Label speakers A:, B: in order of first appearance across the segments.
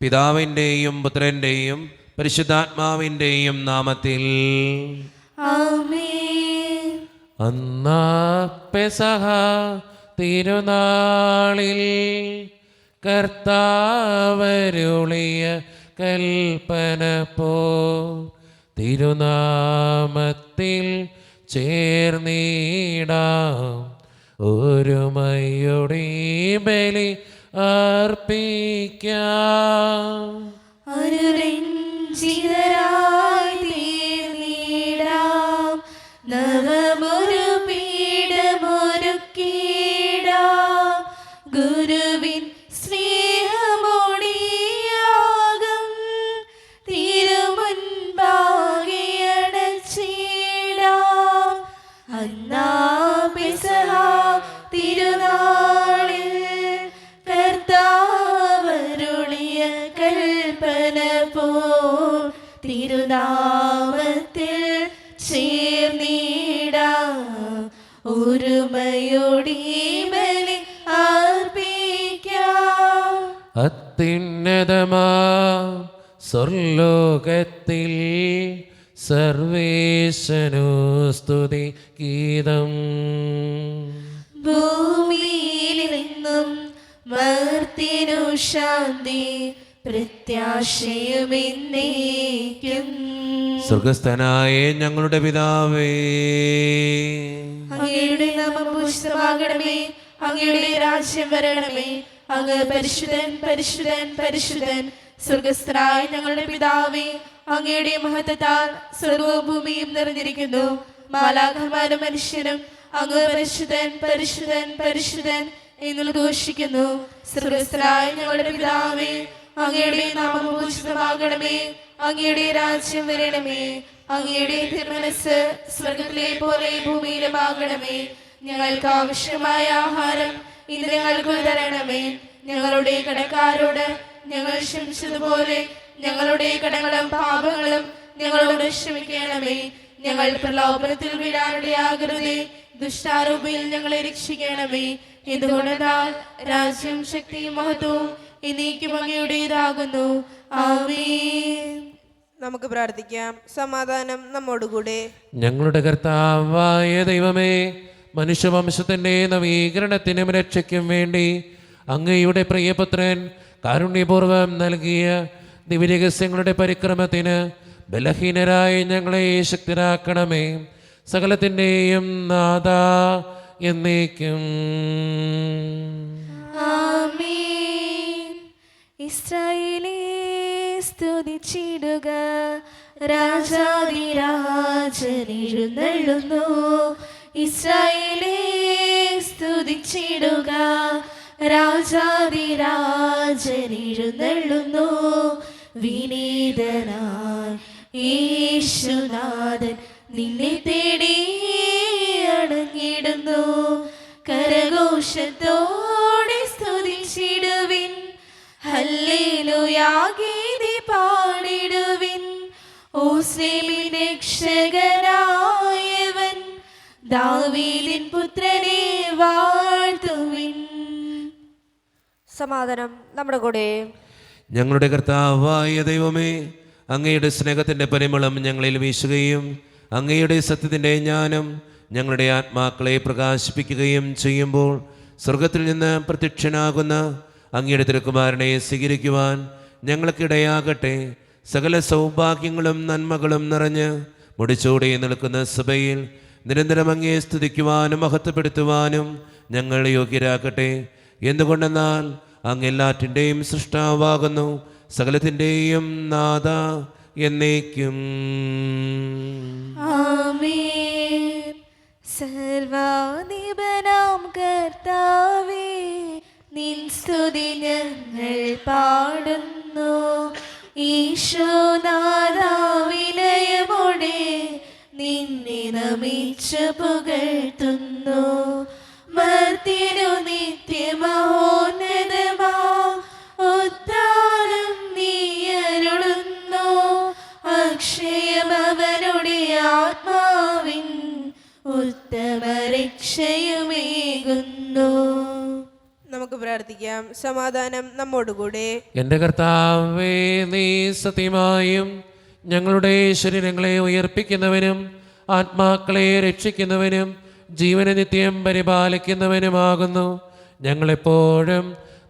A: പിതാവിൻ്റെയും പുത്രൻ്റെയും പരിശുദ്ധാത്മാവിൻ്റെയും നാമത്തിൽ
B: ആമേൻ.
C: അന്നാ പെസഹ തിരുനാളിൽ കർത്താവരുളിയ കൽപ്പന പോ തിരുനാമത്തിൽ ചേർന്നിടാം ഒരുമയുടെ ബലി അർപ്പിക്കാം.
B: അനുരഞ്ജിതരായി തീർന്നിടാം, നവമൊരു പീഠമൊരുക്കിടാം. ഗുരുവിൻ സ്നേഹമൊടിയാകും തിരുമുൻപാകെ അടച്ചിടാം. അന്നാ പെസഹ തിരുനാളിൽ കർത്താവരുളിയ കൽപ്പന പോൽ തിരുനാമത്തിൽ ചേർന്നിടാം ഒരുമയോടെ ബലി അർപ്പിക്കാം.
C: അത്യുന്നതമാ സ്വർലോകത്തിൽ സർവേശനു സ്തുതി ഗീതം.
B: ഭൂമിയിൽ നിന്നും മർത്യനു ശാന്തി പ്രത്യാശയുമെന്നേക്കും.
A: സ്വർഗസ്ഥനായ ഞങ്ങളുടെ പിതാവേ,
B: അങ്ങയുടെ നാമം പൂജിതമാകണമേ, അങ്ങയുടെ രാജ്യം വരണമേ. അങ്ങ് പരിശുദ്ധൻ പരിശുദ്ധൻ പരിശുദ്ധൻ. സ്വർഗസ്ഥനായ ഞങ്ങളുടെ പിതാവേ, അങ്ങയുടെ മഹത്വത്താൽ സ്വർഗവും ഭൂമിയും നിറഞ്ഞിരിക്കുന്നു. മാലാഖമാരും മനുഷ്യരും അങ്ങ് പരിശുദ്ധൻ പരിശുദ്ധൻ പരിശുദ്ധൻ എന്ന് ഘോഷിക്കുന്നു. സ്വർഗസ്ഥനായ ഞങ്ങളുടെ പിതാവേ, അങ്ങയുടെ നാമം പൂജിതമാകണമേ, അങ്ങയുടെ രാജ്യം വരണമേ. അങ്ങയുടെ തിരുമനസ്സ് സ്വർഗത്തിലെ പോലെ ഭൂമിയിലുമാകണമേ. ഞങ്ങൾക്ക് ആവശ്യമായ ആഹാരം ഇന്ന് ഞങ്ങൾക്ക് തരണമേ. ഞങ്ങളുടെ കടക്കാരോട് ഞങ്ങൾ ക്ഷമിച്ചതുപോലെ ഞങ്ങളുടെ കടങ്ങളും പാപങ്ങളും ഞങ്ങളോട് ക്ഷമിക്കണമേ. ഞങ്ങൾ പ്രലോഭനത്തിൽ വീഴാനിടയാകരുതേ, ദുഷ്ടാരൂപിയിൽ ഞങ്ങളെ രക്ഷിക്കണമേ. എന്തുകൊണ്ടെന്നാൽ രാജ്യം ശക്തിയും മഹത്വവും എന്നേക്കും അങ്ങയുടേതാകുന്നു. ആമേൻ.
D: നമുക്ക് പ്രാർത്ഥിക്കാം. സമാധാനം നമ്മോടുകൂടെ.
C: ഞങ്ങളുടെ കർത്താവായ ദൈവമേ, മനുഷ്യവംശത്തിൻ്റെ നവീകരണത്തിനും രക്ഷയ്ക്കും വേണ്ടി അങ്ങയുടെ പ്രിയപുത്രൻ കാരുണ്യപൂർവം നൽകിയ ദിവ്യരഹസ്യങ്ങളുടെ പരിക്രമത്തിന് ബലഹീനരായി ഞങ്ങളെ ശക്തരാക്കണമേ. സകലത്തിൻ്റെയും നാഥ എന്നേക്കും.
B: ആമേൻ. ഇസ്രായേലേ സ്തുതിച്ചിടുക, രാജാധിരാജൻ എഴുന്നള്ളുന്നു. ഇസ്രായേലേ സ്തുതിച്ചിടുക, രാജാധിരാജൻ എഴുന്നള്ളുന്നു. വിനീതനായി യേശുനാഥൻ നിന്നെ തേടി അണഞ്ഞിടുന്നു. കരഘോഷത്തോടെ സ്തുതിച്ചിടുവിൻ, ഹല്ലേലൂയാ ഗീതി പാടിടുവിൻ. ഓസ്ലേമിൻ രക്ഷകനായവൻ ദാവീദിൻ പുത്രനെ വാഴ്ത്തുവിൻ.
D: സമാധാനം നമ്മുടെ കൂടെ.
A: ഞങ്ങളുടെ കർത്താവായ ദൈവമേ, അങ്ങയുടെ സ്നേഹത്തിൻ്റെ പരിമളം ഞങ്ങളിൽ വീശുകയും അങ്ങയുടെ സത്യത്തിൻ്റെ ജ്ഞാനം ഞങ്ങളുടെ ആത്മാക്കളെ പ്രകാശിപ്പിക്കുകയും ചെയ്യുമ്പോൾ സ്വർഗത്തിൽ നിന്ന് പ്രത്യക്ഷനാകുന്ന അങ്ങയുടെ തിരുക്കുമാരനെ സ്വീകരിക്കുവാൻ ഞങ്ങൾക്കിടയാകട്ടെ. സകല സൗഭാഗ്യങ്ങളും നന്മകളും നിറഞ്ഞ് മുടിച്ചൂടെ നിൽക്കുന്ന സഭയിൽ നിരന്തരം അങ്ങയെ സ്തുതിക്കുവാനും മഹത്വപ്പെടുത്തുവാനും ഞങ്ങൾ യോഗ്യരാക്കട്ടെ. എന്തുകൊണ്ടെന്നാൽ അങ്ങ് എല്ലാറ്റിൻ്റെയും സൃഷ്ടാവാകുന്നു, സകലത്തിൻ്റെയും നാഥ എന്നേക്കും.
B: ആമേൻ. സർവാധിപനാം കർത്താവേ, നിൻ സ്തുതി ഞങ്ങൾ പാടുന്നു. ഈശോനാഥാ വിനയമോടെ നിന്നെ നമിച്ചു പുകഴ്ത്തുന്നു. മർത്യനു നിത്യമഹോന്നതമാ ഉദ്ധാനം നീ അരുളുന്നു. അക്ഷയമവരുടെ ആത്മാവിൻ ഉത്തമ രക്ഷയുമേകുന്നു.
D: നമുക്ക് പ്രാർത്ഥിക്കാം. പ്രാർത്ഥിക്കാം. സമാധാനം നമ്മോടുകൂടെ.
C: എൻ്റെ കർത്താവേ, നീ സത്യമായും ഞങ്ങളുടെ ശരീരങ്ങളെ ഉയർപ്പിക്കുന്നവനും ആത്മാക്കളെ രക്ഷിക്കുന്നവനും ജീവനെ നിത്യം പരിപാലിക്കുന്നവനുമാകുന്നു. ഞങ്ങളെപ്പോഴും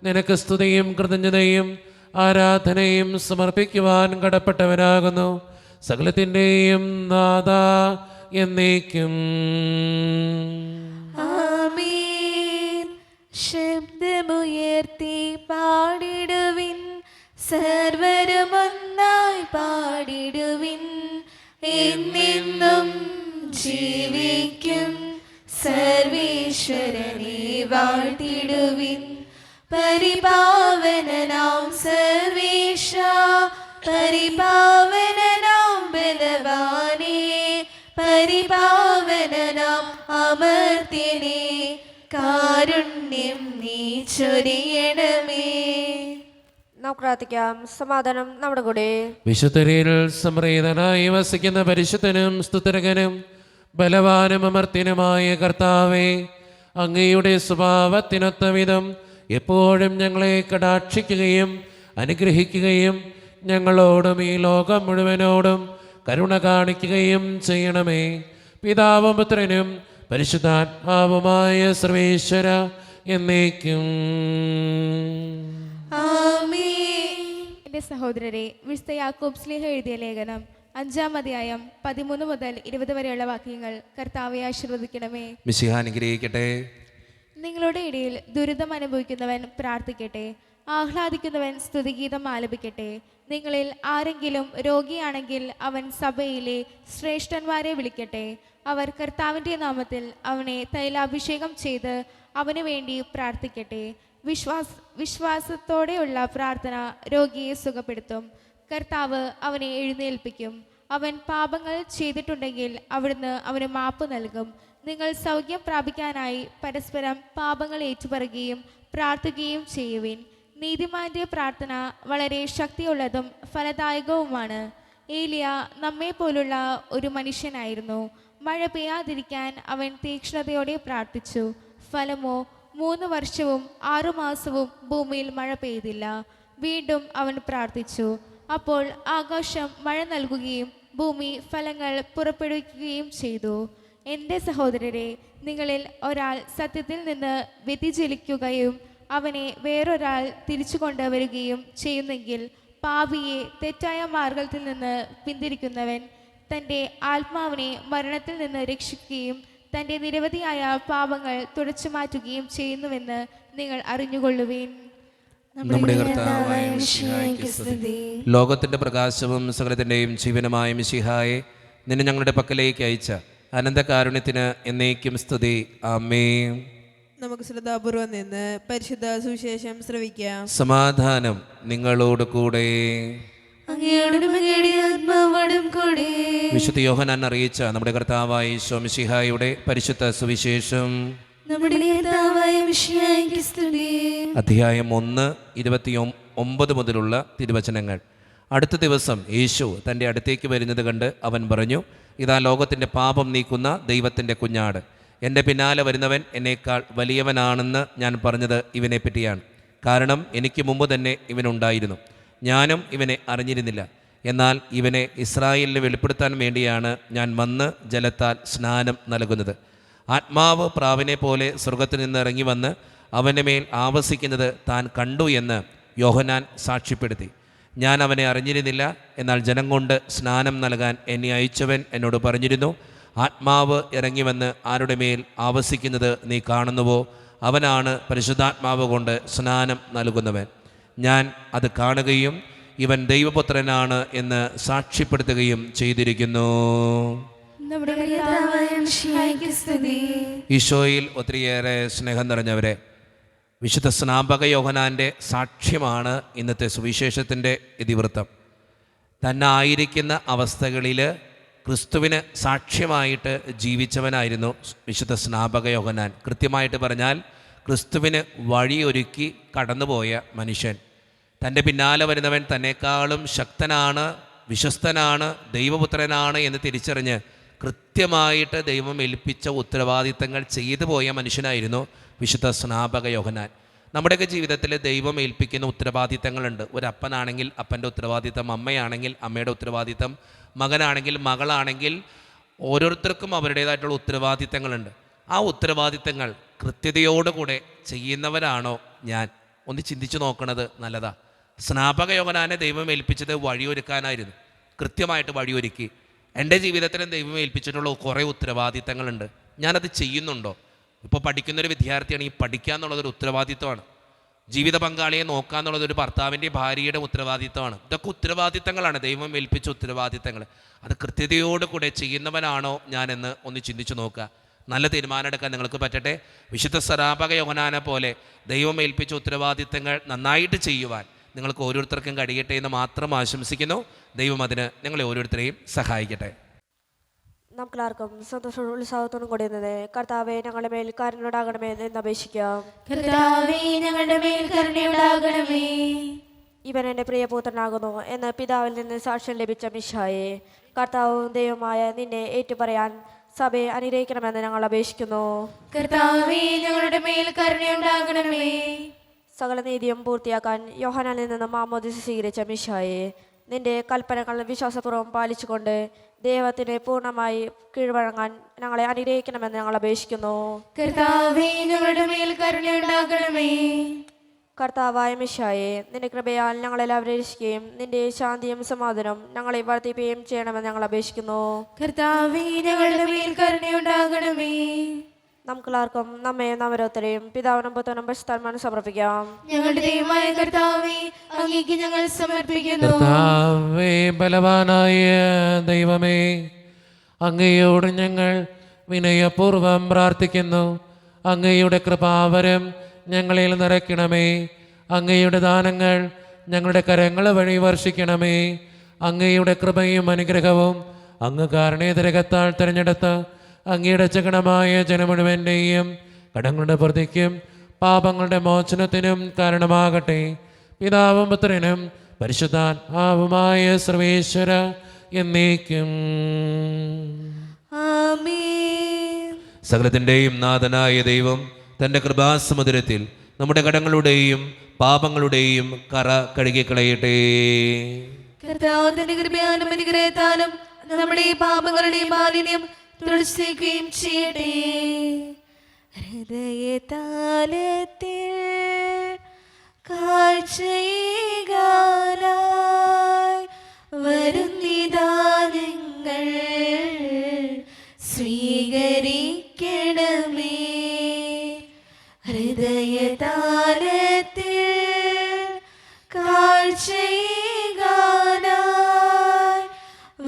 C: നിനക്ക് സ്തുതിയും കൃതജ്ഞതയും ആരാധനയും സമർപ്പിക്കുവാൻ കടപ്പെട്ടവനാകുന്നു. സകലത്തിൻ്റെയും നാഥ എന്നേക്കും.
B: ആമേൻ. ശബ്ദമുയർത്തി പാടിടുവിൻ, സർവരും ഒന്നായി പാടിടുവിൻ. എന്നെന്നും ജീവിക്കും സർവേശ്വരനെ വാഴ്ത്തിടുവിൻ. പരിപാവനനാം സർവേശ, പരിപാവനനാം ബലവാനേ, പരിപാവനനാം അമർത്യനേ, കാരുണ്യം നീ ചൊരിയണമേ.
D: നാം പ്രാർത്ഥിക്കാം. സമാധാനം നമ്മുടെ കൂടെ.
C: വിശുദ്ധരിൽ സംപ്രീതനായി വസിക്കുന്ന പരിശുദ്ധനും സ്തുതരകനും ബലവാനും അമർത്യനുമായ കർത്താവേ, അങ്ങയുടെ സ്വഭാവത്തിനൊത്ത വിധം എപ്പോഴും ഞങ്ങളെ കടാക്ഷിക്കുകയും അനുഗ്രഹിക്കുകയും ഞങ്ങളോടും ഈ ലോകം മുഴുവനോടും കരുണ കാണിക്കുകയും ചെയ്യണമേ. പിതാവും പുത്രനും പരിശുദ്ധാത്മാവുമായ സർവേശ്വര എന്നേക്കും.
E: എൻ്റെ സഹോദരരെ, വിശുദ്ധ യാക്കോബ് ശ്ലീഹ എഴുതിയ ലേഖനം 5-ാം അധ്യായം 13 മുതൽ 20 വരെയുള്ള വാക്യങ്ങൾ കർത്താവെ ആശീർവദിക്കണമേ.
A: മിശിഹ അനുഗ്രഹിക്കട്ടെ.
E: നിങ്ങളുടെ ഇടയിൽ ദുരിതം അനുഭവിക്കുന്നവൻ പ്രാർത്ഥിക്കട്ടെ, ആഹ്ലാദിക്കുന്നവൻ സ്തുതിഗീതം ആലപിക്കട്ടെ. നിങ്ങളിൽ ആരെങ്കിലും രോഗിയാണെങ്കിൽ അവൻ സഭയിലെ ശ്രേഷ്ഠന്മാരെ വിളിക്കട്ടെ. അവർ കർത്താവിൻ്റെ നാമത്തിൽ അവനെ തൈലാഭിഷേകം ചെയ്ത് അവന് വേണ്ടി പ്രാർത്ഥിക്കട്ടെ. വിശ്വാസത്തോടെയുള്ള പ്രാർത്ഥന രോഗിയെ സുഖപ്പെടുത്തും. കർത്താവ് അവനെ എഴുന്നേൽപ്പിക്കും. അവൻ പാപങ്ങൾ ചെയ്തിട്ടുണ്ടെങ്കിൽ അവിടുന്ന് അവന് മാപ്പ് നൽകും. നിങ്ങൾ സൗഖ്യം പ്രാപിക്കാനായി പരസ്പരം പാപങ്ങൾ ഏറ്റുപറയുകയും പ്രാർത്ഥിക്കുകയും ചെയ്യുവിൻ. നീതിമാന്റെ പ്രാർത്ഥന വളരെ ശക്തിയുള്ളതും ഫലദായകവുമാണ്. ഏലിയ നമ്മെ പോലുള്ള ഒരു മനുഷ്യനായിരുന്നു. മഴ പെയ്യാതിരിക്കാൻ അവൻ തീക്ഷ്ണതയോടെ പ്രാർത്ഥിച്ചു. ഫലമോ 3 വർഷവും 6 മാസവും ഭൂമിയിൽ മഴ പെയ്തില്ല. വീണ്ടും അവൻ പ്രാർത്ഥിച്ചു. അപ്പോൾ ആകാശം മഴ നൽകുകയും ഭൂമി ഫലങ്ങൾ പുറപ്പെടുവിക്കുകയും ചെയ്തു. എൻ്റെ സഹോദരരെ, നിങ്ങളിൽ ഒരാൾ സത്യത്തിൽ നിന്ന് വ്യതിചലിക്കുകയും അവനെ വേറൊരാൾ തിരിച്ചു കൊണ്ടുവരികയും ചെയ്യുന്നെങ്കിൽ പാപിയെ തെറ്റായ മാർഗത്തിൽ നിന്ന് പിന്തിരിക്കുന്നവൻ തൻ്റെ ആത്മാവിനെ മരണത്തിൽ നിന്ന് രക്ഷിക്കുകയും തൻ്റെ നിരവധിയായ പാപങ്ങൾ തുടച്ചു മാറ്റുകയും ചെയ്യുന്നുവെന്ന് നിങ്ങൾ അറിഞ്ഞുകൊള്ളുവീൻ.
A: നമ്മുടെ കർത്താവായ മിശിഹായ്ക്ക് സ്തുതി. ലോകത്തിന്റെ പ്രകാശവും സകലത്തിന്റെയും ജീവനുമായ മിശിഹായെ, നിന്നെ ഞങ്ങളുടെ പക്കലേക്ക് അയച്ച അനന്തകാരുണ്യത്തിന് എന്നേക്കും സ്തുതി. ആമേൻ.
D: നമുക്ക് ശ്രദ്ധാപൂർവം നിന്ന് പരിശുദ്ധ സുവിശേഷം ശ്രവിക്കാം.
A: സമാധാനം നിങ്ങളോട് കൂടെ.
B: അങ്ങയോടും അങ്ങയുടെ ആത്മാവോടും കൂടെ.
A: വിശുദ്ധ യോഹന്നാൻ അറിയിച്ച നമ്മുടെ കർത്താവായ ഈശോ മിശിഹായുടെ പരിശുദ്ധ സുവിശേഷം.
B: നമ്മുടെ കർത്താവായ മിശിഹായ്ക്ക് സ്തുതി.
A: അധ്യായം 1:29 മുതലുള്ള തിരുവചനങ്ങൾ. അടുത്ത ദിവസം യേശു തൻ്റെ അടുത്തേക്ക് വരുന്നത് കണ്ട് അവൻ പറഞ്ഞു, ഇതാ ലോകത്തിൻ്റെ പാപം നീക്കുന്ന ദൈവത്തിൻ്റെ കുഞ്ഞാട്. എൻ്റെ പിന്നാലെ വരുന്നവൻ എന്നേക്കാൾ വലിയവനാണെന്ന് ഞാൻ പറഞ്ഞത് ഇവനെ പറ്റിയാണ്. കാരണം എനിക്ക് മുമ്പ് തന്നെ ഇവനുണ്ടായിരുന്നു, ഞാനും ഇവനെ അറിഞ്ഞിരുന്നില്ല. എന്നാൽ ഇവനെ ഇസ്രായേലിന് വെളിപ്പെടുത്താൻ വേണ്ടിയാണ് ഞാൻ വന്ന് ജലത്താൽ സ്നാനം നൽകുന്നത്. ആത്മാവ് പ്രാവിനെ പോലെ സ്വർഗത്തിൽ നിന്ന് ഇറങ്ങി വന്ന് അവൻ്റെ മേൽ ആവസിക്കുന്നത് താൻ കണ്ടു എന്ന് യോഹന്നാൻ സാക്ഷ്യപ്പെടുത്തി. ഞാൻ അവനെ അറിഞ്ഞിരുന്നില്ല, എന്നാൽ ജനം കൊണ്ട് സ്നാനം നൽകാൻ എന്നെ അയച്ചവൻ എന്നോട് പറഞ്ഞിരുന്നു, ആത്മാവ് ഇറങ്ങി വന്ന് ആരുടെ മേൽ ആവസിക്കുന്നത് നീ കാണുന്നുവോ, അവനാണ് പരിശുദ്ധാത്മാവ് കൊണ്ട് സ്നാനം നൽകുന്നവൻ. ഞാൻ അത് കാണുകയും ഇവൻ ദൈവപുത്രനാണ് എന്ന് സാക്ഷ്യപ്പെടുത്തുകയും ചെയ്തിരിക്കുന്നു.
B: നമ്മുടെ കർത്താവായ മിശിഹായ്ക്ക് സ്തുതി.
A: ഈശോയിൽ ഒത്തിരിയേറെ സ്നേഹം നിറഞ്ഞവരെ, വിശുദ്ധ സ്നാപക യോഹന്നാൻ്റെ സാക്ഷ്യമാണ് ഇന്നത്തെ സുവിശേഷത്തിൻ്റെ ഇതിവൃത്തം. തന്നെ ആയിരിക്കുന്ന അവസ്ഥകളിൽ ക്രിസ്തുവിന് സാക്ഷ്യമായിട്ട് ജീവിച്ചവനായിരുന്നു വിശുദ്ധ സ്നാപക യോഹന്നാൻ. കൃത്യമായിട്ട് പറഞ്ഞാൽ ക്രിസ്തുവിന് വഴിയൊരുക്കി കടന്നുപോയ മനുഷ്യൻ. തൻ്റെ പിന്നാലെ വരുന്നവൻ തന്നെക്കാളും ശക്തനാണ്, വിശ്വസ്തനാണ്, ദൈവപുത്രനാണ് എന്ന് തിരിച്ചറിഞ്ഞ് കൃത്യമായിട്ട് ദൈവം ഏൽപ്പിച്ച ഉത്തരവാദിത്തങ്ങൾ ചെയ്തു പോയ മനുഷ്യനായിരുന്നു വിശുദ്ധ സ്നാപക യോഹന്നാൻ. നമ്മുടെയൊക്കെ ജീവിതത്തിൽ ദൈവം ഏൽപ്പിക്കുന്ന ഉത്തരവാദിത്തങ്ങളുണ്ട്. ഒരു അപ്പനാണെങ്കിൽ അപ്പൻ്റെ ഉത്തരവാദിത്തം, അമ്മയാണെങ്കിൽ അമ്മയുടെ ഉത്തരവാദിത്തം, മകനാണെങ്കിൽ മകളാണെങ്കിൽ ഓരോരുത്തർക്കും അവരുടേതായിട്ടുള്ള ഉത്തരവാദിത്തങ്ങളുണ്ട്. ആ ഉത്തരവാദിത്തങ്ങൾ കൃത്യതയോടുകൂടെ ചെയ്യുന്നവരാണോ ഞാൻ? ഒന്ന് ചിന്തിച്ചു നോക്കണത് നല്ലതാ. സ്നാപക യോഹന്നാനെ ദൈവം ഏൽപ്പിച്ചത് വഴിയൊരുക്കാനായിരുന്നു. കൃത്യമായിട്ട് വഴിയൊരുക്കി. എൻ്റെ ജീവിതത്തിലും ദൈവം ഏൽപ്പിച്ചിട്ടുള്ള കുറേ ഉത്തരവാദിത്തങ്ങളുണ്ട്. ഞാനത് ചെയ്യുന്നുണ്ടോ? ഇപ്പോൾ പഠിക്കുന്നൊരു വിദ്യാർത്ഥിയാണെങ്കിൽ പഠിക്കുക എന്നുള്ളതൊരു ഉത്തരവാദിത്തമാണ്. ജീവിത പങ്കാളിയെ നോക്കുക എന്നുള്ളതൊരു ഭർത്താവിൻ്റെ ഭാര്യയുടെ ഉത്തരവാദിത്തമാണ്. ഇതൊക്കെ ഉത്തരവാദിത്തങ്ങളാണ്, ദൈവം ഏൽപ്പിച്ച ഉത്തരവാദിത്തങ്ങൾ. അത് കൃത്യതയോടുകൂടെ ചെയ്യുന്നവനാണോ ഞാനെന്ന് ഒന്ന് ചിന്തിച്ചു നോക്കുക. നല്ല തീരുമാനം എടുക്കാൻ നിങ്ങൾക്ക് പറ്റട്ടെ. വിശുദ്ധ സ്നാപക യോഹന്നാനെ പോലെ ദൈവം ഏൽപ്പിച്ച ഉത്തരവാദിത്തങ്ങൾ നന്നായിട്ട് ചെയ്യുവാൻ നിങ്ങൾക്ക് ഓരോരുത്തർക്കും കഴിയട്ടെ എന്ന് മാത്രം ആശംസിക്കുന്നു. ദൈവം അതിന് നിങ്ങളെ ഓരോരുത്തരെയും സഹായിക്കട്ടെ.
F: നമുക്കെല്ലാവർക്കും സന്തോഷവും ഉത്സാഹത്തോടും കൂടി എന്നത് കർത്താവെ ഞങ്ങളുടെ മേൽ കരുണയുണ്ടാകണമേ എന്ന് അപേക്ഷിക്കാം.
B: കർത്താവേ ഞങ്ങളുടെ മേൽ കരുണയുണ്ടാകണമേ.
F: ഇവൻ എൻ്റെ പ്രിയപുത്രനാകുന്നു എന്ന് പിതാവിൽ നിന്ന് സാക്ഷ്യം ലഭിച്ച മിശിഹായെ, കർത്താവും ദൈവമായ നിന്നെ ഏറ്റുപറയാൻ സഭയെ അനുഗ്രഹിക്കണമെന്ന് ഞങ്ങൾ അപേക്ഷിക്കുന്നു.
B: കർത്താവേ ഞങ്ങളുടെ മേൽ കരുണയുണ്ടാകണമേ.
F: സകല നീതിയും പൂർത്തിയാക്കാൻ യോഹന്നാനിൽ നിന്ന് മാമോദിസ സ്വീകരിച്ച മിശിഹായെ, നിന്റെ കൽപ്പനകൾ വിശ്വാസപൂർവ്വം പാലിച്ചുകൊണ്ട് ദൈവത്തിന് പൂർണ്ണമായി കീഴ്വഴങ്ങാൻ ഞങ്ങളെ അനുഗ്രഹിക്കണമെന്ന് ഞങ്ങൾ അപേക്ഷിക്കുന്നു.
B: കർത്താവേ ഞങ്ങളുടെ മേൽ കരുണയുണ്ടാകണമേ.
F: കർത്താവായ മിശിഹായെ, നിന്റെ കൃപയാൽ ഞങ്ങളെല്ലാവരും രക്ഷിക്കുകയും നിന്റെ ശാന്തിയും സമാധാനവും ഞങ്ങളെ വർദ്ധിപ്പിക്കുകയും ചെയ്യണമെന്ന് ഞങ്ങൾ അപേക്ഷിക്കുന്നു.
B: കർത്താവേ ഞങ്ങളുടെ മേൽ കരുണയുണ്ടാകണമേ.
F: നമുക്കെല്ലാവർക്കും നമ്മയും ഓരോരുത്തരെയും പിതാവിനും പുത്രനും പരിശുദ്ധാത്മാവിനും സമർപ്പിക്കാം.
B: ഞങ്ങളുടെ ദൈവമായ കർത്താവേ, അങ്ങേക്ക് ഞങ്ങൾ സമർപ്പിക്കുന്നു.
C: കർത്താവേ, ബലവാനായ ദൈവമേ, അങ്ങയോട് ഞങ്ങൾ വിനയപൂർവം പ്രാർത്ഥിക്കുന്നു. അങ്ങയുടെ കൃപാവരം ഞങ്ങളിൽ നിറയ്ക്കണമേ. അങ്ങയുടെ ദാനങ്ങൾ ഞങ്ങളുടെ കരങ്ങൾ വഴി വർഷിക്കണമേ. അങ്ങയുടെ കൃപയും അനുഗ്രഹവും അങ്ങ് കാരണേതരകത്താൽ തിരഞ്ഞെടുത്ത അങ്ങയുടെ ചകണമായ ജനം മുഴുവൻ്റെയും കടങ്ങളുടെ പ്രതിക്കും പാപങ്ങളുടെ മോചനത്തിനും കാരണമാകട്ടെ. പിതാവും പുത്രനും പരിശുദ്ധാത്മാവുമായ സർവേശ്വര എന്നേക്കും
B: ആമേൻ.
A: സകലത്തിൻ്റെയും നാഥനായ ദൈവം തൻ്റെ കൃപാസമുദ്രത്തിൽ നമ്മുടെ കടങ്ങളുടെയും പാപങ്ങളുടെയും കറ കഴുകിക്കളയട്ടെ.
B: കർത്താവ് തന്റെ കൃപയാലും അനുഗ്രഹത്താലും നമ്മുടെ ഈ പാപങ്ങളുടെയും മാലിന്യം തുടച്ചുകയും ചെയ്യട്ടെ. ഹൃദയതാലത്തിൽ കാഴ്ചയേകാനായി വരുന്നിതാ ഞങ്ങൾ, സ്വീകരിക്കണമേ. ഹൃദയതാലത്തിൽ കാഴ്ചയേകാനായി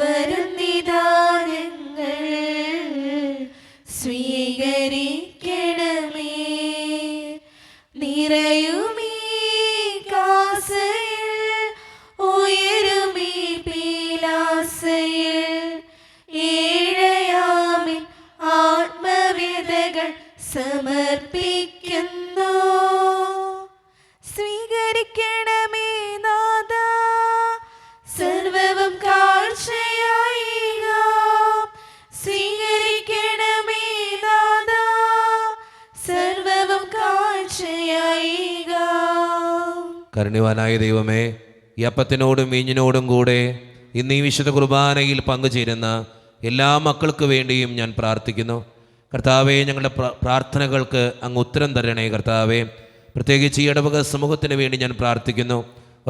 B: വരുന്നിതാ ഞങ്ങൾ, സ്വീകരിക്കണമേ. നിറയുമീ കാസയിൽ ഉയരുമീ പീലാസയിൽ, ഏഴയാമിൽ ആത്മവേദകൾ സമർപ്പിക്കുന്നു. സ്വീകരിക്കണമേ നാഥാ, സർവവും കാഴ്ചയായി. സ്വീകരിക്കണമേ നാഥാ, സർവവും കാഴ്ചയായി.
A: കരുണ്യവാനായ ദൈവമേ, ഈ അപ്പത്തിനോടും വീഞ്ഞിനോടും കൂടെ ഇന്ന് ഈ വിശുദ്ധ കുർബാനയിൽ പങ്കുചേരുന്ന എല്ലാ മക്കൾക്ക് വേണ്ടിയും ഞാൻ പ്രാർത്ഥിക്കുന്നു. കർത്താവേ, ഞങ്ങളുടെ പ്രാർത്ഥനകൾക്ക് അങ്ങ് ഉത്തരം തരണേ. കർത്താവേ, പ്രത്യേകിച്ച് ഈ ഇടവക സമൂഹത്തിന് വേണ്ടി ഞാൻ പ്രാർത്ഥിക്കുന്നു.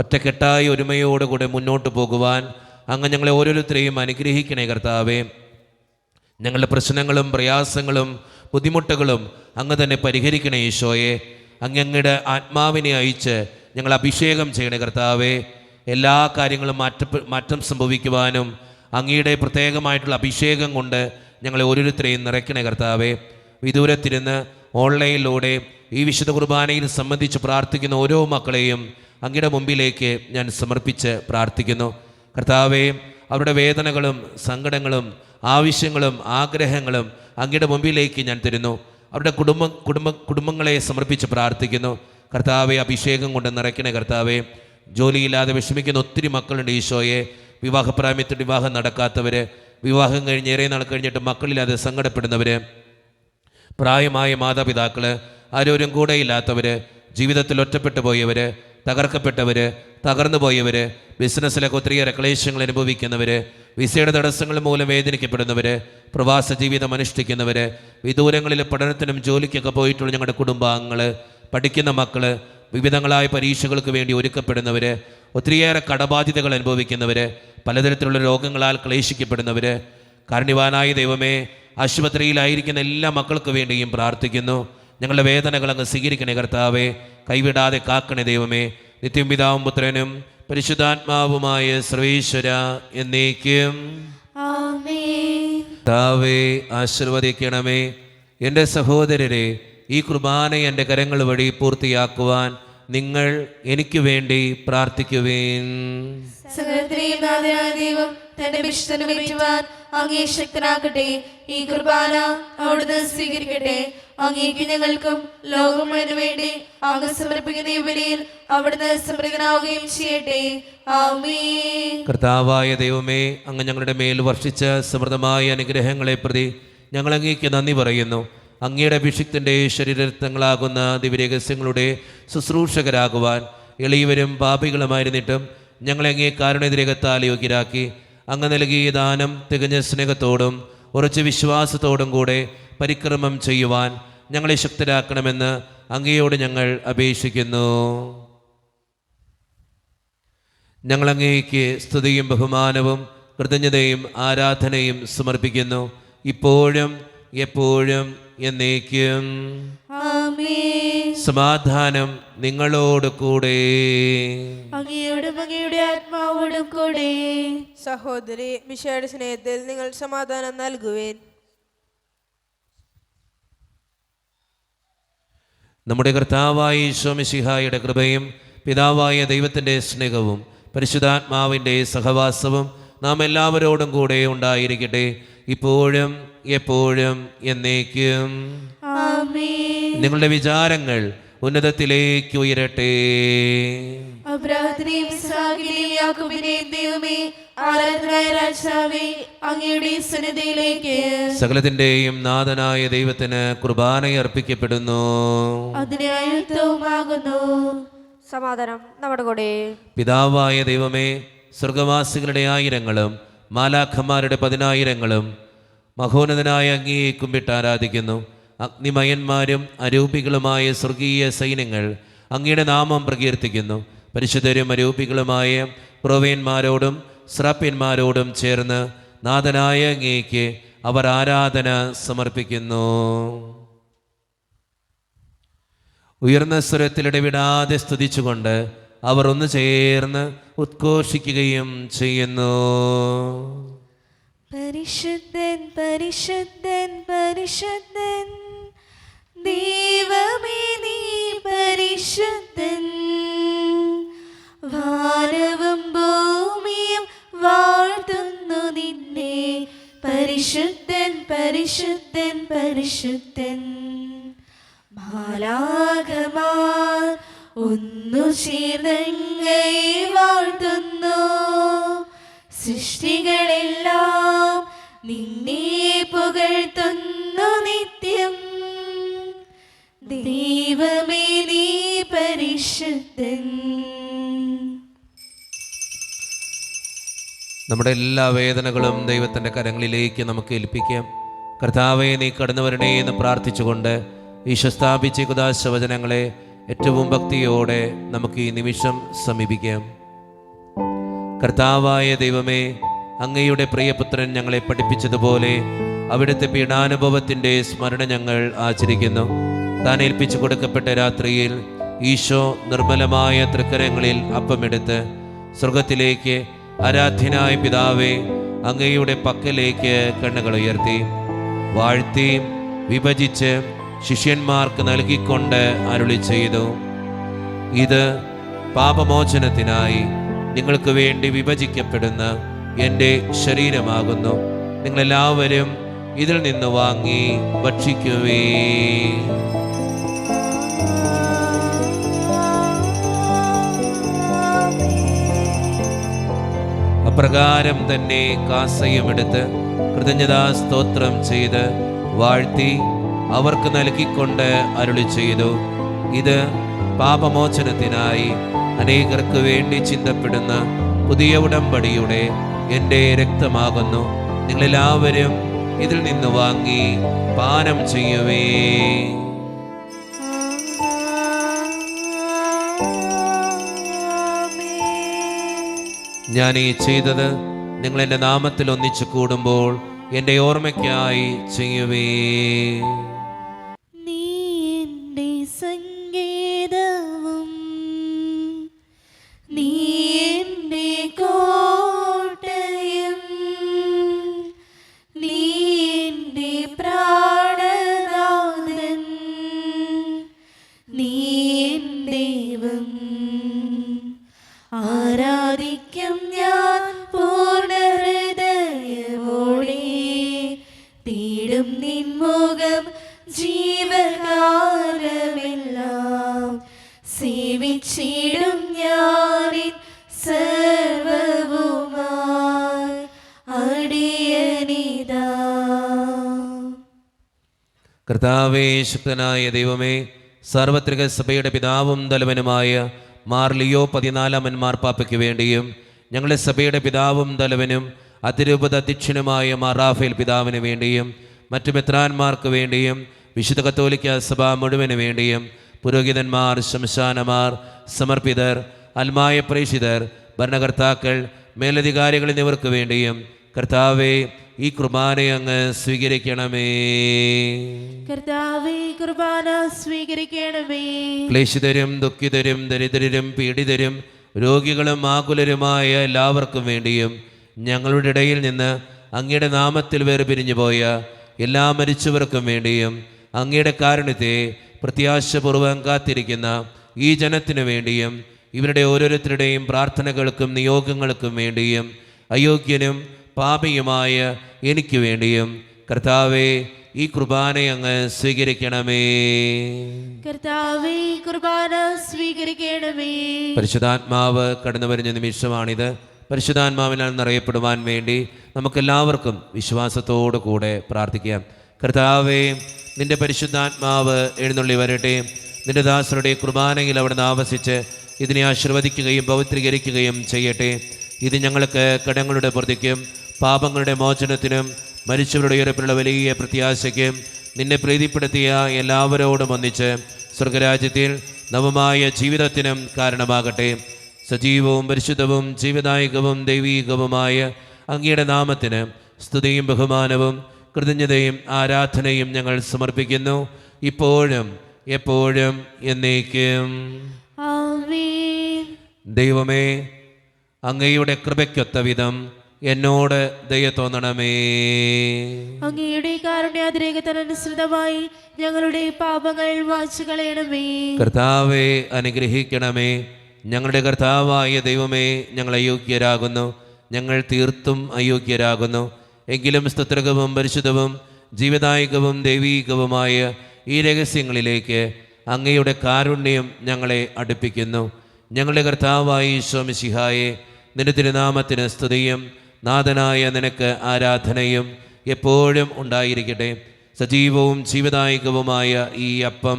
A: ഒറ്റക്കെട്ടായി ഒരുമയോടുകൂടെ മുന്നോട്ട് പോകുവാൻ അങ്ങ് ഞങ്ങളെ ഓരോരുത്തരെയും അനുഗ്രഹിക്കണേ. കർത്താവേ, ഞങ്ങളുടെ പ്രശ്നങ്ങളും പ്രയാസങ്ങളും ബുദ്ധിമുട്ടുകളും അങ്ങ് തന്നെ പരിഹരിക്കണേ. ഈശോയെ, അങ്ങയുടെ ആത്മാവിനെ അയച്ച് ഞങ്ങൾ അഭിഷേകം ചെയ്യണേ. കർത്താവേ, എല്ലാ കാര്യങ്ങളും മാറ്റം സംഭവിക്കുവാനും അങ്ങയുടെ പ്രത്യേകമായിട്ടുള്ള അഭിഷേകം കൊണ്ട് ഞങ്ങളെ ഓരോരുത്തരെയും നിറയ്ക്കണേ. കർത്താവേ, വിദൂരത്തിരുന്ന് ഓൺലൈനിലൂടെ ഈ വിശുദ്ധ കുർബാനയിൽ സംബന്ധിച്ച് പ്രാർത്ഥിക്കുന്ന ഓരോ മക്കളെയും അങ്ങയുടെ മുമ്പിലേക്ക് ഞാൻ സമർപ്പിച്ച് പ്രാർത്ഥിക്കുന്നു. കർത്താവേ, അവരുടെ വേദനകളും സങ്കടങ്ങളും ആവശ്യങ്ങളും ആഗ്രഹങ്ങളും അങ്ങയുടെ മുമ്പിലേക്ക് ഞാൻ തരുന്നു. അവരുടെ കുടുംബങ്ങളെ സമർപ്പിച്ച് പ്രാർത്ഥിക്കുന്നു. കർത്താവെ, അഭിഷേകം കൊണ്ട് നിറയ്ക്കണേ. കർത്താവെ, ജോലിയില്ലാതെ വിഷമിക്കുന്ന ഒത്തിരി മക്കളുണ്ട്. ഈശോയെ, വിവാഹപ്രായത്തിൽ വിവാഹം നടക്കാത്തവർ, വിവാഹം കഴിഞ്ഞ് ഏറെ നാൾ കഴിഞ്ഞിട്ട് മക്കളില്ലാതെ സങ്കടപ്പെടുന്നവർ, പ്രായമായ മാതാപിതാക്കൾ, ആരോരും കൂടെ ഇല്ലാത്തവർ, ജീവിതത്തിൽ ഒറ്റപ്പെട്ടു പോയവർ, തകർക്കപ്പെട്ടവർ, തകർന്നു പോയവർ, ബിസിനസ്സിലൊക്കെ ഒത്തിരിയേറെ ക്ലേശങ്ങൾ അനുഭവിക്കുന്നവർ, വിസയുടെ തടസ്സങ്ങൾ മൂലം വേദനിക്കപ്പെടുന്നവർ, പ്രവാസ ജീവിതം അനുഷ്ഠിക്കുന്നവർ, വിദൂരങ്ങളിൽ പഠനത്തിനും ജോലിക്കൊക്കെ പോയിട്ടുള്ള ഞങ്ങളുടെ കുടുംബാംഗങ്ങൾ, പഠിക്കുന്ന മക്കൾ, വിവിധങ്ങളായ പരീക്ഷകൾക്ക് വേണ്ടി ഒരുക്കപ്പെടുന്നവർ, ഒത്തിരിയേറെ കടബാധ്യതകൾ അനുഭവിക്കുന്നവർ, പലതരത്തിലുള്ള രോഗങ്ങളാൽ ക്ലേശിക്കപ്പെടുന്നവർ, കാരുണ്യവാനായ ദൈവമേ, ആശുപത്രിയിലായിരിക്കുന്ന എല്ലാ മക്കൾക്ക് വേണ്ടിയും പ്രാർത്ഥിക്കുന്നു. ഞങ്ങളുടെ വേദനകൾ അങ്ങ് സ്വീകരിക്കണേ കർത്താവേ, കൈവിടാതെ കാക്കണേ ദൈവമേ. നിത്യം പിതാവും പുത്രനും പരിശുദ്ധാത്മാവുമായ സർവേശ്വര എന്നേക്കും കർത്താവേ ആശീർവദിക്കണമേ. എൻ്റെ സഹോദരരെ, ഈ കുർബാന എൻ്റെ കരങ്ങൾ വഴി പൂർത്തിയാക്കുവാൻ നിങ്ങൾ എനിക്ക് വേണ്ടി പ്രാർത്ഥിക്കുവേൻ.
B: സകലത്തിലെയും നാഥനായ ദൈവം തന്റെ വിശുദ്ധനെ വെറ്റുവാൻ അങ്ങേ ശക്തനാക്കട്ടെ. ഈ കുർബാന അവിടുന്ന് സ്വീകരിക്കട്ടെ. അങ്ങേക്ക് ഞങ്ങൾക്കും ലോകം മുഴുവനും വേണ്ടി അങ്ങ് സമർപ്പിക്കുന്ന ഈ ബലിയിൽ അവിടുന്ന് സമൃദ്ധനാവുകയും ചെയ്യട്ടെ. ആമേൻ.
A: കർത്താവായ ദൈവമേ, അങ്ങ് ഞങ്ങളുടെ മേൽ വർഷിച്ച സമൃദ്ധമായ അനുഗ്രഹങ്ങളെ പ്രതി ഞങ്ങൾ അങ്ങേക്ക് നന്ദി പറയുന്നു. അങ്ങയുടെ അഭിഷിക്തൻ്റെ ശരീരരക്തങ്ങളാകുന്ന ദിവ്യരഹസ്യങ്ങളുടെ ശുശ്രൂഷകരാകുവാൻ എളിയവരും പാപികളുമായിരുന്നിട്ടും ഞങ്ങളെ അങ്ങേ കാരുണ്യരേഖത്താൽ യോഗ്യരാക്കി. അങ്ങ് നൽകിയ ദാനം തികഞ്ഞ സ്നേഹത്തോടും ഉറച്ച വിശ്വാസത്തോടും കൂടെ പരിക്രമം ചെയ്യുവാൻ ഞങ്ങളെ ശക്തരാക്കണമെന്ന് അങ്ങയോട് ഞങ്ങൾ അപേക്ഷിക്കുന്നു. ഞങ്ങൾ അങ്ങേക്ക് സ്തുതിയും ബഹുമാനവും കൃതജ്ഞതയും ആരാധനയും സമർപ്പിക്കുന്നു, ഇപ്പോഴും എപ്പോഴും എന്നേക്കും.
B: ആമേൻ.
A: സമാധാനം നിങ്ങളോട് കൂടെ.
B: അങ്ങയോടും അങ്ങയുടെ ആത്മാവോടും കൂടെ.
D: സഹോദരി, മിശിഹായുടെ സ്നേഹത്തിൽ നിങ്ങൾ സമാധാനം നൽകുവേൻ.
A: നമ്മുടെ കർത്താവായ ഈശോ മിശിഹായുടെ കൃപയും പിതാവായ ദൈവത്തിൻ്റെ സ്നേഹവും പരിശുദ്ധാത്മാവിൻ്റെ സഹവാസവും നാം എല്ലാവരോടും കൂടെ ഉണ്ടായിരിക്കട്ടെ, ഇപ്പോഴും എപ്പോഴും എന്നേക്കും.
B: ആമേൻ.
A: നിങ്ങളുടെ വിചാരങ്ങൾ ഉന്നതത്തിലേക്ക് ഉയരട്ടെ.
B: അബ്രാഹത്തിനെയും ഇസ്ഹാക്കിനെയും യാക്കോബിനെയും ദൈവമേ, ആരാധനായ രാജാവേ, അങ്ങയുടെ സന്നിധിയിലേക്ക്
A: സകലത്തിൻ്റെയും നാഥനായ ദൈവത്തിന് കുർബാന അർപ്പിക്കപ്പെടുന്നു.
B: അതിനെ ആയുധവുമാകുന്നു.
F: സമാധാനം നമ്മുടെ കൂടെ.
A: പിതാവായ ദൈവമേ, സ്വർഗവാസികളുടെ ആയിരങ്ങളും മാലാഖമാരുടെ 10,000ങ്ങളും മഹോന്നതനായ അങ്ങയെ കുമ്പിട്ട് ആരാധിക്കുന്നു. അഗ്നിമയന്മാരും അരൂപികളുമായ സ്വർഗീയ സൈന്യങ്ങൾ അങ്ങയുടെ നാമം പ്രകീർത്തിക്കുന്നു. പരിശുദ്ധരും അരൂപികളുമായ പ്രൊവേന്മാരോടും സ്രാപ്യന്മാരോടും ചേർന്ന് നാഥനായ അങ്ങേക്ക് അവർ ആരാധന സമർപ്പിക്കുന്നു. ഉയർന്ന സ്വരത്തിലിടവിടാതെ സ്തുതിച്ചുകൊണ്ട് അവർ ഒന്ന് ചേർന്ന് ഉദ്ഘോഷിക്കുകയും ചെയ്യുന്നു.
B: പരിശുദ്ധൻ പരിശുദ്ധൻ പരിശുദ്ധൻ, ദൈവമേ നീ പരിശുദ്ധൻ. വാനവും ഭൂമിയും വാഴ്ത്തുന്നു നിന്നെ. പരിശുദ്ധൻ പരിശുദ്ധൻ പരിശുദ്ധൻ. മാലാഖമാർ ഒന്നു ചേർന്നങ്ങയെ വാഴ്ത്തുന്നു. സൃഷ്ടികളെല്ലാം നിന്നെ പുകഴ്ത്തുന്നു നിത്യം. ദൈവമേ നീ പരിശുദ്ധൻ.
A: നമ്മുടെ എല്ലാ വേദനകളും ദൈവത്തിൻ്റെ കരങ്ങളിലേക്ക് നമുക്ക് ഏൽപ്പിക്കാം. കർത്താവേ, നീ കടന്നു വരണേ എന്ന് പ്രാർത്ഥിച്ചുകൊണ്ട് ഈശോ സ്ഥാപിച്ച കുദാശവചനങ്ങളെ ഏറ്റവും ഭക്തിയോടെ നമുക്ക് ഈ നിമിഷം സമീപിക്കാം. കർത്താവായ ദൈവമേ, അങ്ങയുടെ പ്രിയപുത്രൻ ഞങ്ങളെ പഠിപ്പിച്ചതുപോലെ അവിടുത്തെ പീഡാനുഭവത്തിൻ്റെ സ്മരണ ഞങ്ങൾ ആചരിക്കുന്നു. താൻ ഏൽപ്പിച്ചു കൊടുക്കപ്പെട്ട രാത്രിയിൽ ഈശോ നിർമ്മലമായ തൃക്കരങ്ങളിൽ അപ്പമെടുത്ത് സ്വർഗത്തിലേക്ക് ആരാധ്യനായ പിതാവേ അങ്ങയുടെ പക്കലേക്ക് കണ്ണുകൾ ഉയർത്തി വാഴ്ത്തി വിഭജിച്ച് ശിഷ്യന്മാർക്ക് നൽകിക്കൊണ്ട് അരുളി ചെയ്തു, ഇത് പാപമോചനത്തിനായി നിങ്ങൾക്ക് വേണ്ടി വിഭജിക്കപ്പെടുന്ന എൻ്റെ ശരീരമാകുന്നു. നിങ്ങളെല്ലാവരും ഇതിൽ നിന്ന് വാങ്ങി ഭക്ഷിക്കുവേ. അപ്രകാരം തന്നെ കാസയുമെടുത്ത് കൃതജ്ഞതാ സ്തോത്രം ചെയ്ത് വാഴ്ത്തി അവർക്ക് നൽകിക്കൊണ്ട് അരുളി ചെയ്തു, ഇത് പാപമോചനത്തിനായി അനേകർക്ക് വേണ്ടി ചിന്തപ്പെടുന്ന പുതിയ ഉടമ്പടിയുടെ എൻ്റെ രക്തമാകുന്നു. നിങ്ങളെല്ലാവരും ഇതിൽ നിന്ന് വാങ്ങി പാനം ചെയ്യുവേ. ഞാൻ ഈ ചെയ്തത് നിങ്ങൾ എൻ്റെ നാമത്തിൽ ഒന്നിച്ചു കൂടുമ്പോൾ എൻ്റെ ഓർമ്മയ്ക്കായി ചെയ്യുവേ.
B: നീ എൻ്റെ സംഗീതവും നീ എൻ്റെ കോട്ടയും നീ എൻ്റെ പ്രാണനാഥൻ നീ എൻ ദൈവം. ആരാധിക്കും ഞാൻ പൂർണ്ണ ഹൃദയമോടെ, തേടും നിൻ മുഖം ജീവകാലമെല്ലാം, സേവിച്ചിടും ഞാനിൻ സർവവുമായി അടിയനിതാ.
A: കർത്താവേ, ശക്തനായ ദൈവമേ, സാർവത്രിക സഭയുടെ പിതാവും തലവനുമായ മാർ ലിയോ 14 മാർപ്പാപ്പയ്ക്ക് വേണ്ടിയും ഞങ്ങളുടെ സഭയുടെ പിതാവും തലവനും അതിരൂപത അധ്യക്ഷനുമായ മാർ റാഫേൽ പിതാവിന് വേണ്ടിയും മറ്റു മെത്രാന്മാർക്ക് വേണ്ടിയും വിശുദ്ധ കത്തോലിക്ക സഭ മുഴുവന് വേണ്ടിയും പുരോഹിതന്മാർ, ശംശാനമാർ, സമർപ്പിതർ, അൽമായ പ്രേഷിതർ, ഭരണകർത്താക്കൾ, മേലധികാരികൾ എന്നിവർക്ക് വേണ്ടിയും കർത്താവേ, ഈ കുർബാനയെ അങ്ങ് സ്വീകരിക്കണമേ.
B: കർത്താവേ, കുർബാന സ്വീകരിക്കണമേ.
A: ക്ലേശിതരും ദുഃഖിതരും ദരിദ്രരും പീഡിതരും രോഗികളും ആകുലരുമായ എല്ലാവർക്കും വേണ്ടിയും ഞങ്ങളുടെ ഇടയിൽ നിന്ന് അങ്ങയുടെ നാമത്തിൽ വേർപിരിഞ്ഞു പോയ എല്ലാ മരിച്ചവർക്കും വേണ്ടിയും അങ്ങയുടെ കാരുണ്യത്തെ പ്രത്യാശപൂർവ്വം കാത്തിരിക്കുന്ന ഈ ജനത്തിനു വേണ്ടിയും ഇവരുടെ ഓരോരുത്തരുടെയും പ്രാർത്ഥനകൾക്കും നിയോഗങ്ങൾക്കും വേണ്ടിയും അയോഗ്യനും പാപിയുമായ എനിക്ക് വേണ്ടിയും കർത്താവേ, ഈ കുർബാനയെ അങ്ങ് സ്വീകരിക്കണമേ.
B: കർത്താവേ, കുർബാന സ്വീകരിക്കണമേ.
A: പരിശുദ്ധാത്മാവ് കടന്നു വരുന്ന നിമിഷമാണിത്. പരിശുദ്ധാത്മാവിനാൽ നിറയപ്പെടുവാൻ വേണ്ടി നമുക്കെല്ലാവർക്കും വിശ്വാസത്തോടു കൂടെ പ്രാർത്ഥിക്കാം. കർത്താവേ, നിന്റെ പരിശുദ്ധാത്മാവ് എഴുന്നള്ളി വരട്ടെ. നിന്റെ ദാസരുടെ കുർബാനയിൽ അവിടുന്ന് ആവസിച്ച് ഇതിനെ ആശീർവദിക്കുകയും പവിത്രീകരിക്കുകയും ചെയ്യട്ടെ. ഇത് ഞങ്ങൾക്ക് കടങ്ങളുടെ പ്രതിക്കും പാപങ്ങളുടെ മോചനത്തിനും മരിച്ചവരുടെ ഉയർപ്പിലുള്ള വലിയ പ്രത്യാശയ്ക്കും നിന്നെ പ്രീതിപ്പെടുത്തിയ എല്ലാവരോടും ഒന്നിച്ച് സ്വർഗരാജ്യത്തിൽ നവമായ ജീവിതത്തിനും കാരണമാകട്ടെ. സജീവവും പരിശുദ്ധവും ജീവദായകവും ദൈവീകവുമായ അങ്ങയുടെ നാമത്തിന് സ്തുതിയും ബഹുമാനവും കൃതജ്ഞതയും ആരാധനയും ഞങ്ങൾ സമർപ്പിക്കുന്നു, ഇപ്പോഴും എപ്പോഴും എന്നേക്കും.
B: ആമേൻ.
A: ദൈവമേ, അങ്ങയുടെ കൃപയ്ക്കൊത്ത വിധം എന്നോട് ദയ തോന്നണമേ.
B: അങ്ങയുടെ കാരുണ്യാതിരേകത്തിനനുസൃതമായി ഞങ്ങളുടെ പാപങ്ങൾ മായ്ച്ചു കളയണമേ.
A: കർത്താവെ, അനുഗ്രഹിക്കണമേ. ഞങ്ങളുടെ കർത്താവായ ദൈവമേ, ഞങ്ങൾ അയോഗ്യരാകുന്നു, ഞങ്ങൾ തീർത്തും അയോഗ്യരാകുന്നു. എങ്കിലും സ്തുത്രകവും പരിശുദ്ധവും ജീവദായകവും ദൈവീകവുമായ ഈ രഹസ്യങ്ങളിലേക്ക് അങ്ങയുടെ കാരുണ്യം ഞങ്ങളെ അടുപ്പിക്കുന്നു. ഞങ്ങളുടെ കർത്താവായ ഈശോ മിശിഹായെ, നിന്റെ തിരുനാമത്തിന് സ്തുതിയും നാഥനായ നിനക്ക് ആരാധനയും എപ്പോഴും ഉണ്ടായിരിക്കട്ടെ. സജീവവും ജീവദായകവുമായ ഈ അപ്പം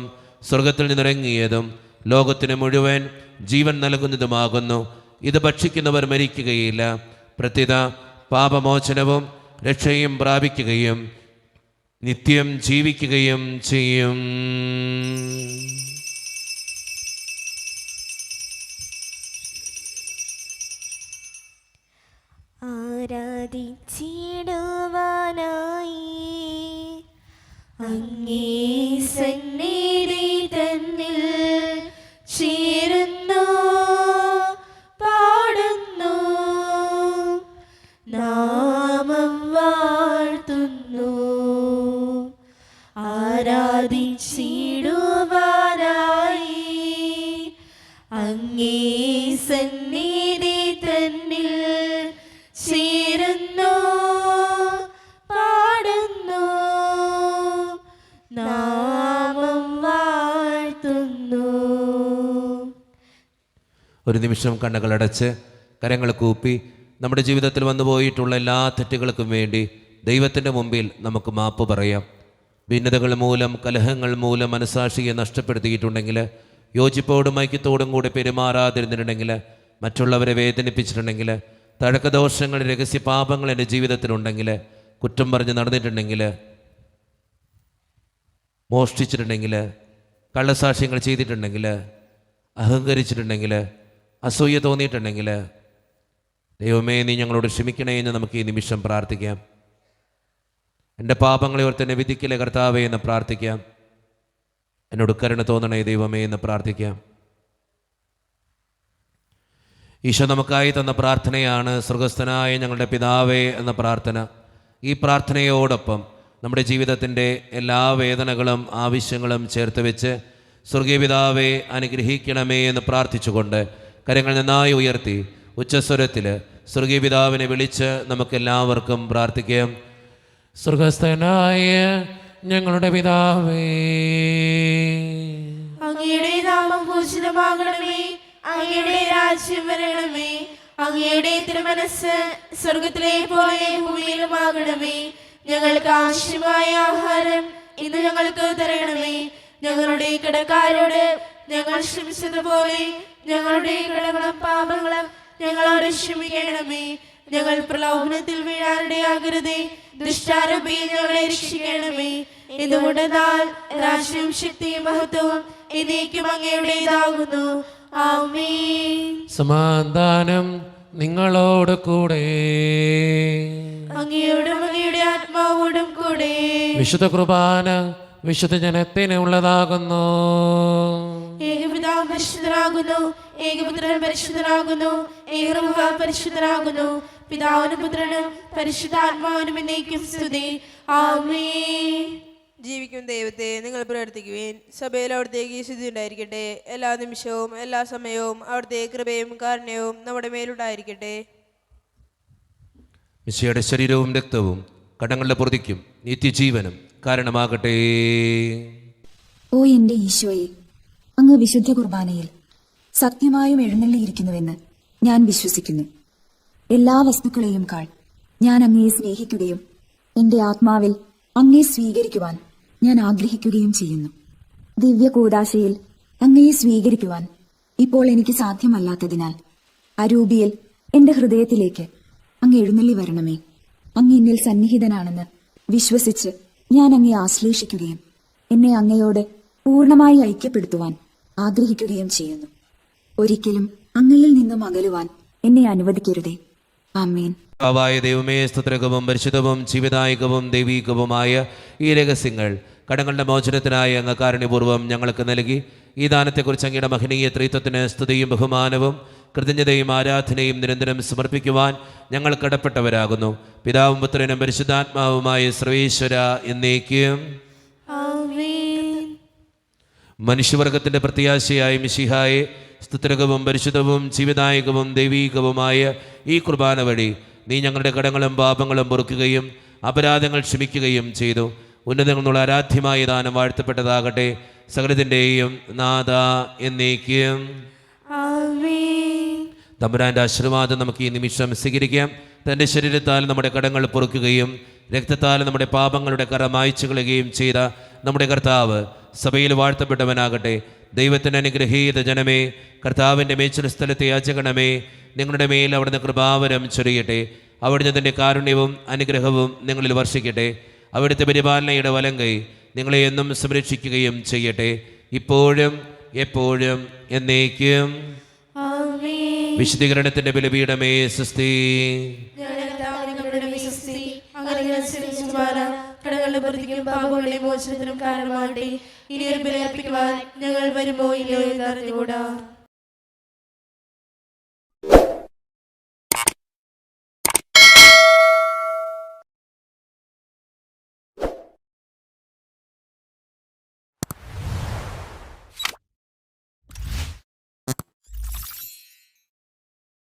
A: സ്വർഗത്തിൽ നിന്നിറങ്ങിയതും ലോകത്തിന് മുഴുവൻ ജീവൻ നൽകുന്നതുമാകുന്നു. ഇത് ഭക്ഷിക്കുന്നവർ മരിക്കുകയില്ല, പ്രത്യുത പാപമോചനവും രക്ഷയും പ്രാപിക്കുകയും നിത്യം ജീവിക്കുകയും ചെയ്യും.
B: ആരാധിച്ചിടുവാനായി അങ്ങേ സന്നിധി തന്നിൽ ചേരുന്നു, പാടുന്നു, നാമം വാഴ്ത്തുന്നു. ആരാധിച്ചിടുവാനായി അങ്ങേ സന്നിധി തന്നിൽ ചേരുന്നു, പാടുന്നു, നാമം വാഴ്ത്തുന്നു.
A: ഒരു നിമിഷം കണ്ണുകളടച്ച് കരങ്ങൾ കൂപ്പി നമ്മുടെ ജീവിതത്തിൽ വന്നുപോയിട്ടുള്ള എല്ലാ തെറ്റുകൾക്കും വേണ്ടി ദൈവത്തിൻ്റെ മുമ്പിൽ നമുക്ക് മാപ്പ് പറയാം. ഭിന്നതകൾ മൂലം, കലഹങ്ങൾ മൂലം മനസാക്ഷിയെ നഷ്ടപ്പെടുത്തിയിട്ടുണ്ടെങ്കിൽ യോജിപ്പോടും ഐക്യത്തോടും കൂടി പെരുമാറാതിരുന്നിട്ടുണ്ടെങ്കിൽ, മറ്റുള്ളവരെ വേദനിപ്പിച്ചിട്ടുണ്ടെങ്കിൽ, തഴക്കദോഷങ്ങൾ, രഹസ്യ പാപങ്ങൾ എൻ്റെ ജീവിതത്തിലുണ്ടെങ്കിൽ, കുറ്റം പറഞ്ഞ് നടന്നിട്ടുണ്ടെങ്കിൽ, മോഷ്ടിച്ചിട്ടുണ്ടെങ്കിൽ, കള്ളസാക്ഷ്യങ്ങൾ ചെയ്തിട്ടുണ്ടെങ്കിൽ, അഹങ്കരിച്ചിട്ടുണ്ടെങ്കിൽ, അസൂയ തോന്നിയിട്ടുണ്ടെങ്കിൽ, ദൈവമേ നീ ഞങ്ങളോട് ക്ഷമിക്കണേ എന്ന് നമുക്ക് ഈ നിമിഷം പ്രാർത്ഥിക്കാം. എൻ്റെ പാപങ്ങളെ ഓർത്ത് എന്നെ വിധിക്കലേ കർത്താവേ എന്ന് പ്രാർത്ഥിക്കാം. എന്നോട് കരുണ തോന്നണേ ദൈവമേ എന്ന് പ്രാർത്ഥിക്കാം. ഈശോ നമുക്കായി തന്ന പ്രാർത്ഥനയാണ് സ്വർഗസ്ഥനായ ഞങ്ങളുടെ പിതാവേ എന്ന പ്രാർത്ഥന. ഈ പ്രാർത്ഥനയോടൊപ്പം നമ്മുടെ ജീവിതത്തിൻ്റെ എല്ലാ വേദനകളും ആവശ്യങ്ങളും ചേർത്ത് വെച്ച് സ്വർഗീയ പിതാവേ അനുഗ്രഹിക്കണമേ എന്ന് പ്രാർത്ഥിച്ചുകൊണ്ട് കരങ്ങൾ നന്നായി ഉയർത്തി ഉച്ചസ്വരത്തിൽ സ്വർഗീയ പിതാവിനെ വിളിച്ച് നമുക്കെല്ലാവർക്കും പ്രാർത്ഥിക്കാം.
C: സ്വർഗസ്ഥനായ ഞങ്ങളുടെ പിതാവേ,
B: അങ്ങയുടെ നാമം പൂജിതമാകണമേ, അങ്ങയുടെ രാജ്യം വരണമേ, അങ്ങയുടെ തിരുമനസ് സ്വർഗത്തിലെ പോലെ ഭൂമിയിലുമാകണമേ. ഞങ്ങൾക്ക് ആവശ്യമായ ആഹാരം ഇന്ന് ഞങ്ങൾക്ക് തരണമേ. ഞങ്ങളുടെ കടക്കാരോട് ഞങ്ങൾ ക്ഷമിച്ചതുപോലെ ഞങ്ങളുടെ കടങ്ങളും പാപങ്ങളും ഞങ്ങളോട് ക്ഷമിക്കണമേ. ഞങ്ങൾ പ്രലോഭനത്തിൽ വീഴാനിടയാകരുതേ, ദുഷ്ടാരൂപിയിൽ ഞങ്ങളെ രക്ഷിക്കണമേ. ഇതുകൊണ്ടെന്നാൽ രാജ്യവും ശക്തിയും മഹത്വവും എന്നേക്കും അങ്ങയുടേതാകുന്നു. ആമേൻ.
C: സമാധാനം നിങ്ങളോട് കൂടെ.
B: അങ്ങയോടും അങ്ങയുടെ ആത്മാവോടും കൂടെ.
C: വിശുദ്ധ കുർബാന വിശുദ്ധ ജനത്തിന് ഉള്ളതാകുന്നു.
B: ഏകപിതാവ് പരിശുദ്ധനാകുന്നു, ഏകപുത്രൻ പരിശുദ്ധനാകുന്നു, ഏകരൂഹ പരിശുദ്ധനാകുന്നു. പിതാവിനും പുത്രനും പരിശുദ്ധാത്മാവിനും എന്നേക്കും സ്തുതി. ആമേൻ.
D: ജീവിക്കും ദൈവത്തെ നിങ്ങൾ പ്രവർത്തിക്കുവേൻ. സഭയിൽ അവിടുത്തേക്ക് ശുദ്ധി ഉണ്ടായിരിക്കട്ടെ. എല്ലാ നിമിഷവും എല്ലാ സമയവും അവിടുത്തെ കൃപയും കാരുണ്യവും നമ്മുടെ മേലുണ്ടായിരിക്കട്ടെ.
A: മിശിയുടെ ശരീരവും രക്തവും കടങ്ങളുടെ പൊറുതിക്കും നിത്യജീവനും കാരണമാകട്ടെ.
G: ഓ എന്റെ ഈശോയെ, അങ്ങ് വിശുദ്ധ കുർബാനയിൽ സത്യമായും എഴുന്നള്ളിയിരിക്കുന്നുവെന്ന് ഞാൻ വിശ്വസിക്കുന്നു. എല്ലാ വസ്തുക്കളെയും കാൾ ഞാൻ അങ്ങയെ സ്നേഹിക്കുകയും എന്റെ ആത്മാവിൽ അങ്ങയെ സ്വീകരിക്കുവാൻ ഞാൻ ആഗ്രഹിക്കുകയും ചെയ്യുന്നു. ദിവ്യ കൂദാശയിൽ അങ്ങയെ സ്വീകരിക്കുവാൻ ഇപ്പോൾ എനിക്ക് സാധ്യമല്ലാത്തതിനാൽ അരൂപിയിൽ എന്റെ ഹൃദയത്തിലേക്ക് അങ്ങ് എഴുന്നള്ളി വരണമേ. അങ്ങ് എന്നിൽ സന്നിഹിതനാണെന്ന് വിശ്വസിച്ച് ഞാൻ അങ്ങയെ ആശ്ലേഷിക്കുകയും എന്നെ അങ്ങയോട് പൂർണ്ണമായി ഐക്യപ്പെടുത്തുവാൻ ആഗ്രഹിക്കുകയും ചെയ്യുന്നു. ഒരിക്കലും അങ്ങയിൽ നിന്നും അകലുവാൻ എന്നെ അനുവദിക്കരുതേ. ആമേൻ.
A: ആവായ ദൈവമേ, സ്തുത്രകവും പരിശുദ്ധവും ജീവിതായികവും ദൈവീകവുമായ ഈ രഹസ്യങ്ങൾ കടങ്ങളുടെ മോചനത്തിനായി അങ്ങ് കാരുണ്യപൂർവ്വം ഞങ്ങൾക്ക് നൽകി. ഈ ദാനത്തെക്കുറിച്ച് അങ്ങയുടെ മഹനീയ ത്രിത്വത്തിന് സ്തുതിയും ബഹുമാനവും കൃതജ്ഞതയും ആരാധനയും നിരന്തരം സമർപ്പിക്കുവാൻ ഞങ്ങൾ കടപ്പെട്ടവരാകുന്നു. പിതാവും പുത്രനും പരിശുദ്ധാത്മാവുമായ സർവേശ്വര എന്നേക്കും. മനുഷ്യവർഗത്തിന്റെ പ്രത്യാശയായ മിശിഹായെ, സ്തുത്രകവും പരിശുദ്ധവും ജീവിതായകവും ദൈവീകവുമായ ഈ കുർബാന വഴി നീ ഞങ്ങളുടെ കടങ്ങളും പാപങ്ങളും പൊറുക്കുകയും അപരാധങ്ങൾ ക്ഷമിക്കുകയും ചെയ്തു. ഉന്നതങ്ങളുള്ള ആരാധ്യമായ ദാനം വാഴ്ത്തപ്പെട്ടതാകട്ടെ. സകലത്തിൻ്റെയും നാഥ എന്നേക്കും. തമ്പുരാന്റെ ആശീർവാദം നമുക്ക് ഈ നിമിഷം സ്വീകരിക്കാം. തൻ്റെ ശരീരത്താൽ നമ്മുടെ കടങ്ങൾ പൊറുക്കുകയും രക്തത്താൽ നമ്മുടെ പാപങ്ങളുടെ കറ മായ്ച്ചു കളയുകയും ചെയ്ത നമ്മുടെ കർത്താവ് സഭയിൽ വാഴ്ത്തപ്പെട്ടവനാകട്ടെ. ദൈവത്തിൻ്റെ അനുഗ്രഹീത ജനമേ, കർത്താവിൻ്റെ മേച്ചിൽ സ്ഥലത്തെ യാചകണമേ, നിങ്ങളുടെ മേൽ അവിടുന്ന് കൃപാവരം ചൊരിയട്ടെ. അവിടുന്ന് തൻ്റെ കാരുണ്യവും അനുഗ്രഹവും നിങ്ങളിൽ വർഷിക്കട്ടെ. അവിടുത്തെ പരിപാലനയുടെ വലങ്കൈ നിങ്ങളെ എന്നും സംരക്ഷിക്കുകയും ചെയ്യട്ടെ, ഇപ്പോഴും എപ്പോഴും എന്നേക്കും. വിശുദ്ധീകരണത്തിന്റെ ബലിപീഠമേ സ്വസ്തി.
B: കടങ്ങളുടെ പ്രതിക്കും പാപങ്ങളുടെ മോചനത്തിനും കാരണമാകട്ടെ. ഇനി ഒരു ബലി അർപ്പിക്കുവാൻ ഞങ്ങൾ വരുമോ ഇല്ലയോ എന്നറിഞ്ഞുകൂടാ.